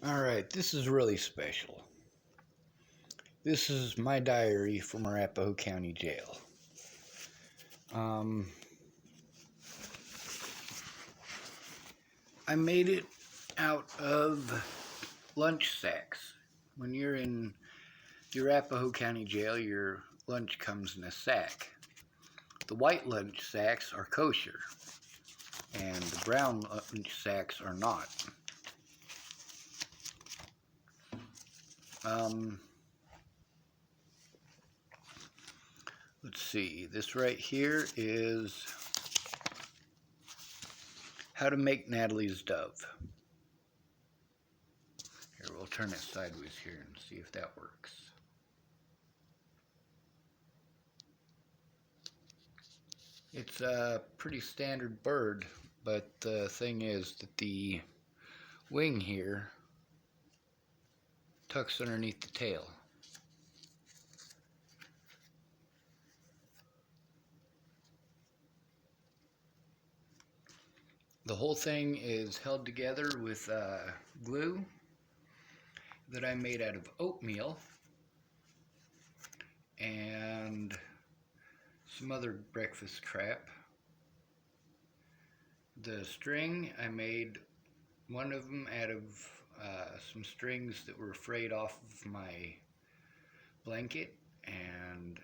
Alright, this is really special. This is my diary from Arapahoe County Jail. I made it out of lunch sacks. When you're in the Arapahoe County Jail, your lunch comes in a sack. The white lunch sacks are kosher, and the brown lunch sacks are not. Let's see, this right here is how to make Natalie's Dove. Here, we'll turn it sideways here and see if that works. It's a pretty standard bird, but the thing is that the wing here tucks underneath the tail. The whole thing is held together with glue that I made out of oatmeal and some other breakfast crap. The string, I made one of them out of some strings that were frayed off of my blanket, and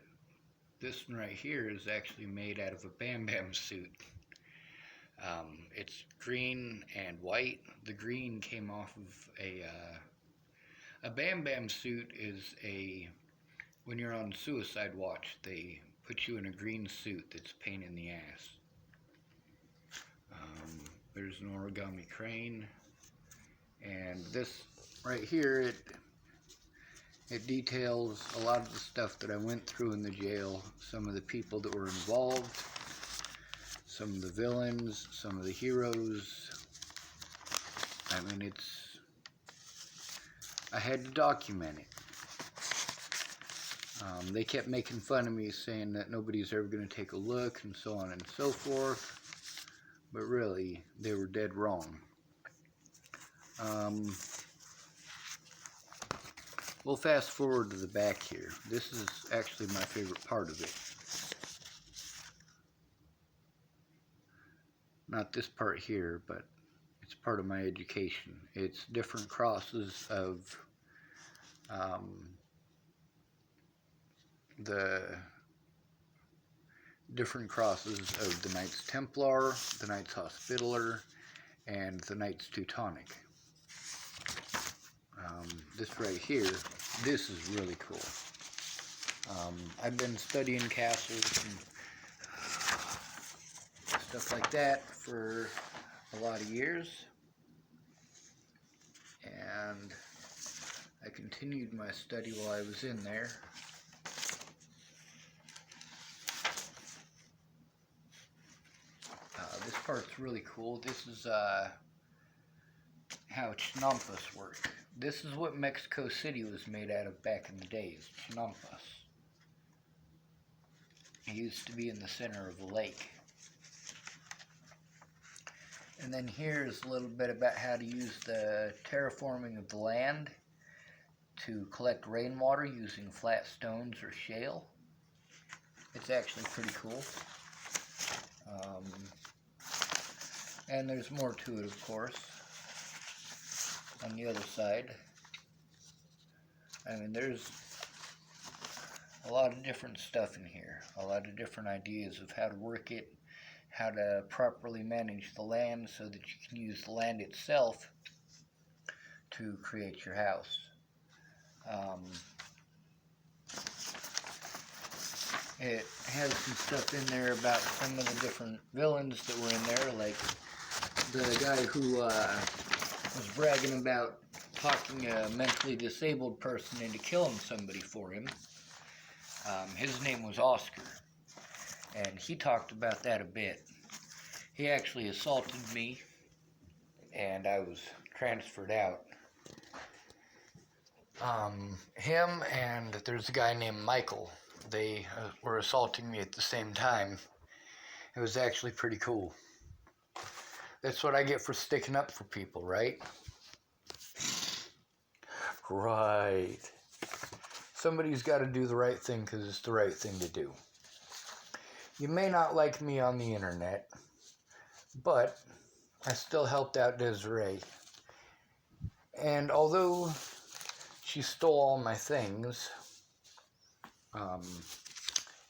this one right here is actually made out of a Bam Bam suit. It's green and white. The green came off of a Bam Bam suit is when you're on suicide watch, they put you in a green suit that's a pain in the ass. There's an origami crane, and this right here, it details a lot of the stuff that I went through in the jail, some of the people that were involved, some of the villains, some of the heroes. I mean, I had to document it. They kept making fun of me, saying that nobody's ever going to take a look, and so on and so forth. But really, they were dead wrong. We'll fast forward to the back here. This is actually my favorite part of it. Not this part here, but it's part of my education. It's different crosses of the Knights Templar, the Knights Hospitaller, and the Knights Teutonic. This right here, this is really cool. I've been studying castles and stuff like that for a lot of years, and I continued my study while I was in there. This part's really cool. This is how chinampas work. This is what Mexico City was made out of back in the days, chinampas. It used to be in the center of a lake. And then here's a little bit about how to use the terraforming of the land to collect rainwater using flat stones or shale. It's actually pretty cool. And there's more to it, of course, on the other side. I mean, there's a lot of different stuff in here, a lot of different ideas of how to work it, how to properly manage the land so that you can use the land itself to create your house. It has some stuff in there about some of the different villains that were in there, like the guy who was bragging about talking a mentally disabled person into killing somebody for him. His name was Oscar, and he talked about that a bit. He actually assaulted me, and I was transferred out. Him and there's a guy named Michael. They were assaulting me at the same time. It was actually pretty cool. That's what I get for sticking up for people, right? Right. Somebody's got to do the right thing because it's the right thing to do. You may not like me on the internet, but I still helped out Desiree. And although she stole all my things,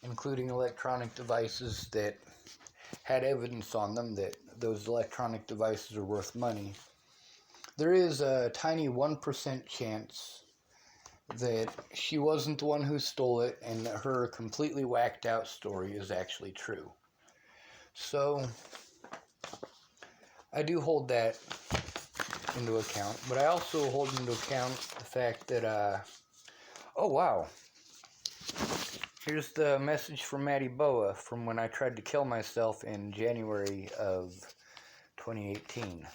including electronic devices that had evidence on them that those electronic devices are worth money, there is a tiny 1% chance that she wasn't the one who stole it and that her completely whacked out story is actually true. So I do hold that into account, but I also hold into account the fact that, oh wow, here's the message from Maddie Boa from when I tried to kill myself in January of 2018.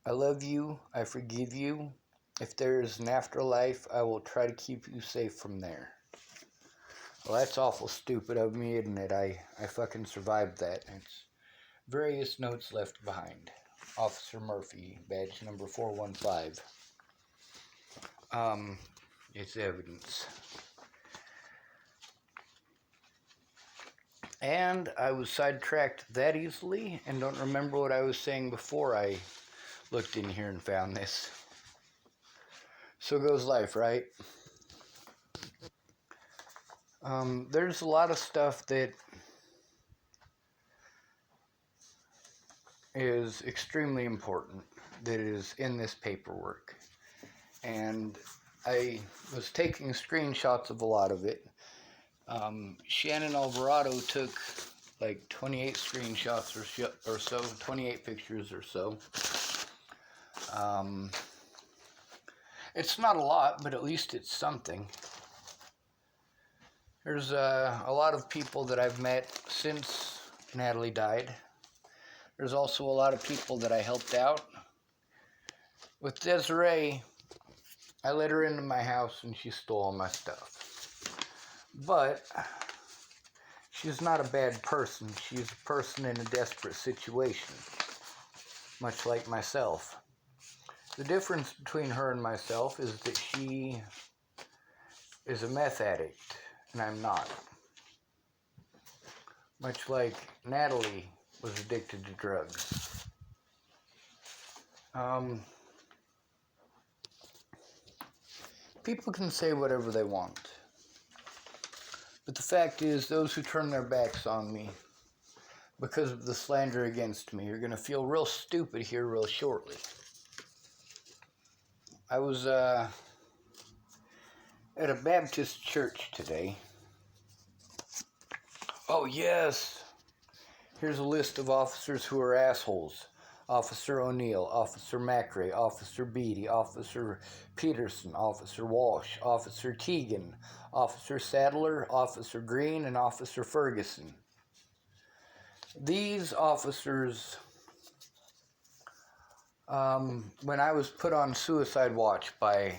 I love you, I forgive you. If there is an afterlife, I will try to keep you safe from there. Well, that's awful stupid of me, isn't it? I fucking survived that. It's various notes left behind. Officer Murphy, badge number 415. It's evidence. And I was sidetracked that easily and don't remember what I was saying before I looked in here and found this. So goes life, right? There's a lot of stuff that is extremely important that is in this paperwork. And I was taking screenshots of a lot of it. Shannon Alvarado took like 28 screenshots or so, 28 pictures or so. It's not a lot, but at least it's something. There's a lot of people that I've met since Natalie died. There's also a lot of people that I helped out. With Desiree, I let her into my house and she stole all my stuff. But she's not a bad person. She's a person in a desperate situation, much like myself. The difference between her and myself is that she is a meth addict and I'm not. Much like Natalie was addicted to drugs. People can say whatever they want. But the fact is, those who turn their backs on me because of the slander against me are going to feel real stupid here real shortly. I was at a Baptist church today. Oh, yes. Here's a list of officers who are assholes. Officer O'Neill, Officer McRae, Officer Beatty, Officer Peterson, Officer Walsh, Officer Teagan, Officer Sadler, Officer Green, and Officer Ferguson. These officers, when I was put on suicide watch by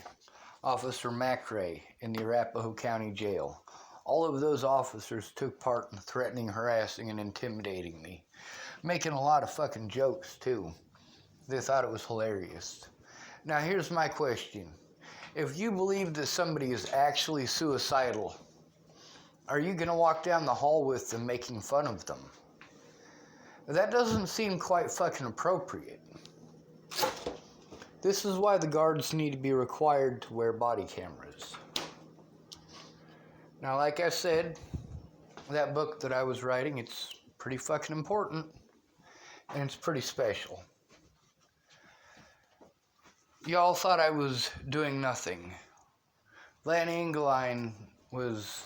Officer McRae in the Arapahoe County Jail, all of those officers took part in threatening, harassing, and intimidating me. Making a lot of fucking jokes, too. They thought it was hilarious. Now, here's my question. If you believe that somebody is actually suicidal, are you going to walk down the hall with them making fun of them? That doesn't seem quite fucking appropriate. This is why the guards need to be required to wear body cameras. Now, like I said, that book that I was writing, it's pretty fucking important. And it's pretty special. Y'all thought I was doing nothing. Lanny Engeline was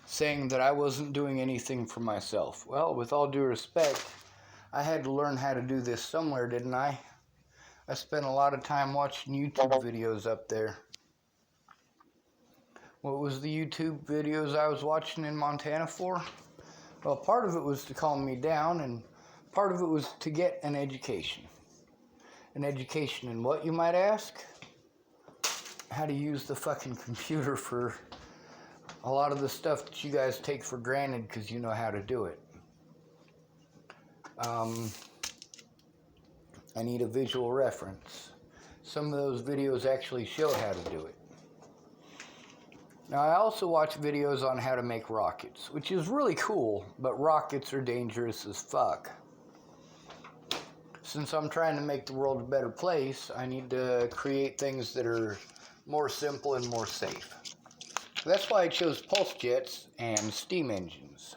saying that I wasn't doing anything for myself. Well, with all due respect, I had to learn how to do this somewhere, didn't I? I spent a lot of time watching YouTube videos up there. What was the YouTube videos I was watching in Montana for? Well, part of it was to calm me down, and part of it was to get an education. An education in what, you might ask? How to use the fucking computer for a lot of the stuff that you guys take for granted because you know how to do it. I need a visual reference. Some of those videos actually show how to do it. Now, I also watch videos on how to make rockets, which is really cool, but rockets are dangerous as fuck. Since I'm trying to make the world a better place, I need to create things that are more simple and more safe. That's why I chose pulse jets and steam engines.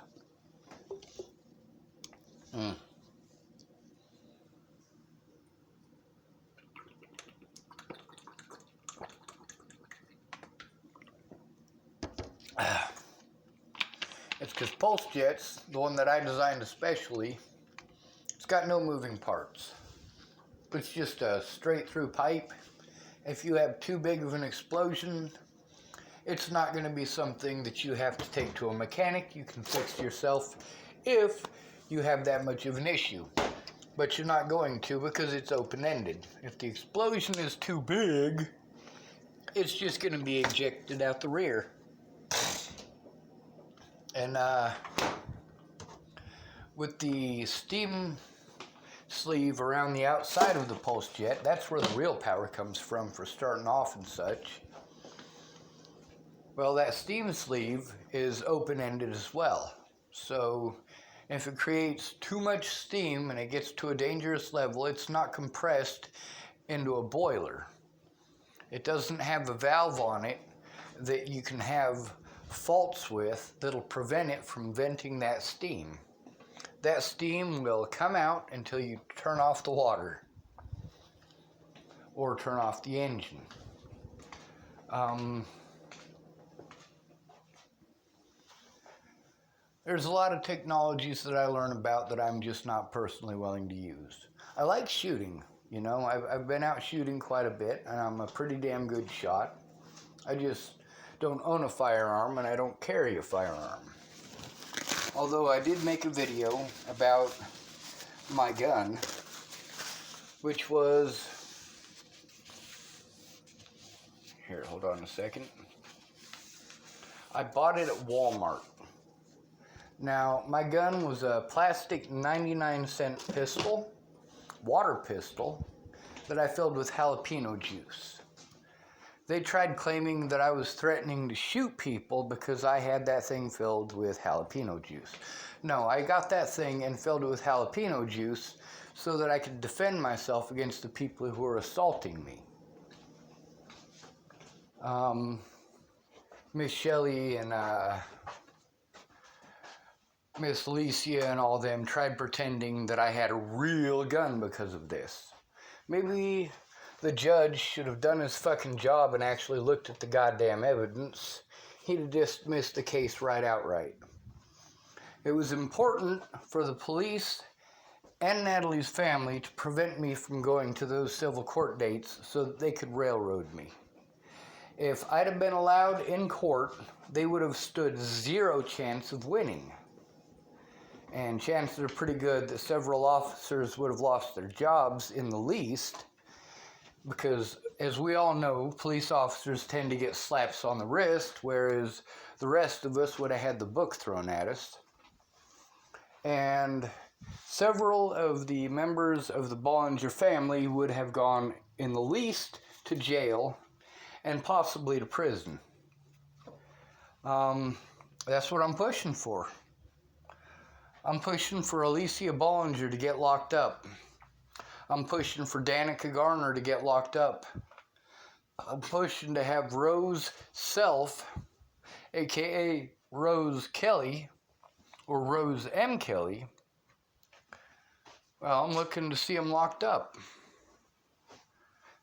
It's because pulse jets, the one that I designed especially, it's got no moving parts. It's just a straight through pipe. If you have too big of an explosion, it's not going to be something that you have to take to a mechanic. You can fix yourself if you have that much of an issue. But you're not going to because it's open-ended. If the explosion is too big, it's just going to be ejected out the rear. And with the steam sleeve around the outside of the pulse jet, that's where the real power comes from for starting off and such. Well, that steam sleeve is open-ended as well. So if it creates too much steam and it gets to a dangerous level, it's not compressed into a boiler. It doesn't have a valve on it that you can have faults with that'll prevent it from venting that steam. That steam will come out until you turn off the water or turn off the engine. There's a lot of technologies that I learn about that I'm just not personally willing to use. I like shooting, you know. I've been out shooting quite a bit, and I'm a pretty damn good shot. I just don't own a firearm, and I don't carry a firearm. Although I did make a video about my gun, which was... Here, hold on a second. I bought it at Walmart. Now, my gun was a plastic 99-cent pistol, water pistol, that I filled with jalapeno juice. They tried claiming that I was threatening to shoot people because I had that thing filled with jalapeno juice. No, I got that thing and filled it with jalapeno juice so that I could defend myself against the people who were assaulting me. Miss Shelley and Miss Alicia and all them tried pretending that I had a real gun because of this. Maybe the judge should have done his fucking job and actually looked at the goddamn evidence. He'd have dismissed the case right outright. It was important for the police and Natalie's family to prevent me from going to those civil court dates so that they could railroad me. If I'd have been allowed in court, they would have stood zero chance of winning. And chances are pretty good that several officers would have lost their jobs in the least, because, as we all know, police officers tend to get slaps on the wrist, whereas the rest of us would have had the book thrown at us. And several of the members of the Bollinger family would have gone, in the least, to jail and possibly to prison. That's what I'm pushing for. I'm pushing for Alicia Bollinger to get locked up. I'm pushing for Danica Garner to get locked up. I'm pushing to have Rose Self, a.k.a. Rose Kelly, or Rose M. Kelly. Well, I'm looking to see them locked up.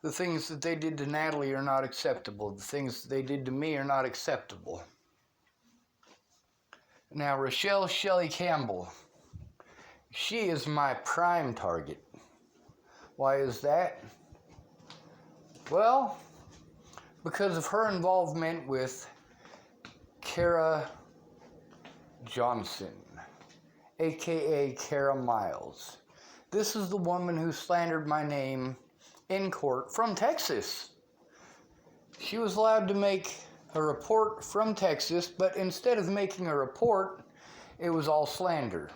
The things that they did to Natalie are not acceptable. The things that they did to me are not acceptable. Now, Rochelle Shelley Campbell, she is my prime target. Why is that? Well, because of her involvement with Kara Johnson, a.k.a. Kara Miles. This is the woman who slandered my name in court from Texas. She was allowed to make a report from Texas, but instead of making a report, it was all slander.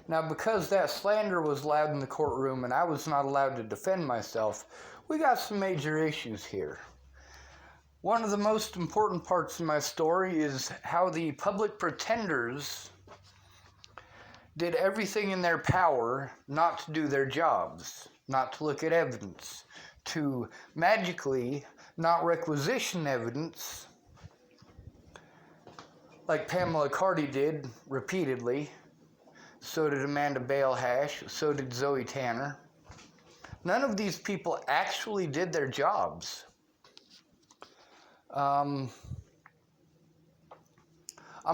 Now, because that slander was loud in the courtroom and I was not allowed to defend myself, we got some major issues here. One of the most important parts of my story is how the public pretenders did everything in their power not to do their jobs, not to look at evidence, to magically not requisition evidence like Pamela Cardi did repeatedly. So did Amanda Bale Hash, so did Zoe Tanner. None of these people actually did their jobs. I'm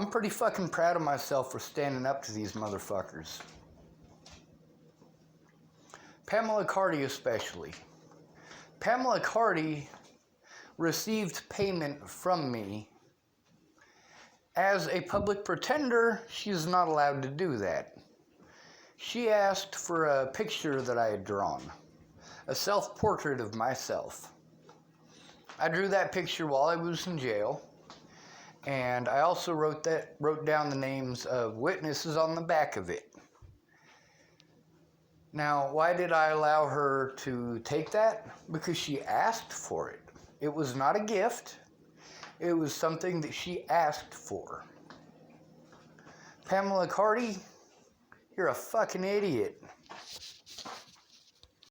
pretty fucking proud of myself for standing up to these motherfuckers. Pamela Cardi especially. Pamela Cardi received payment from me. As a public pretender, she's not allowed to do that. She asked for a picture that I had drawn, a self-portrait of myself. I drew that picture while I was in jail, and I also wrote down the names of witnesses on the back of it. Now, why did I allow her to take that? Because she asked for it. It was not a gift. It was something that she asked for. Pamela Cardi, you're a fucking idiot.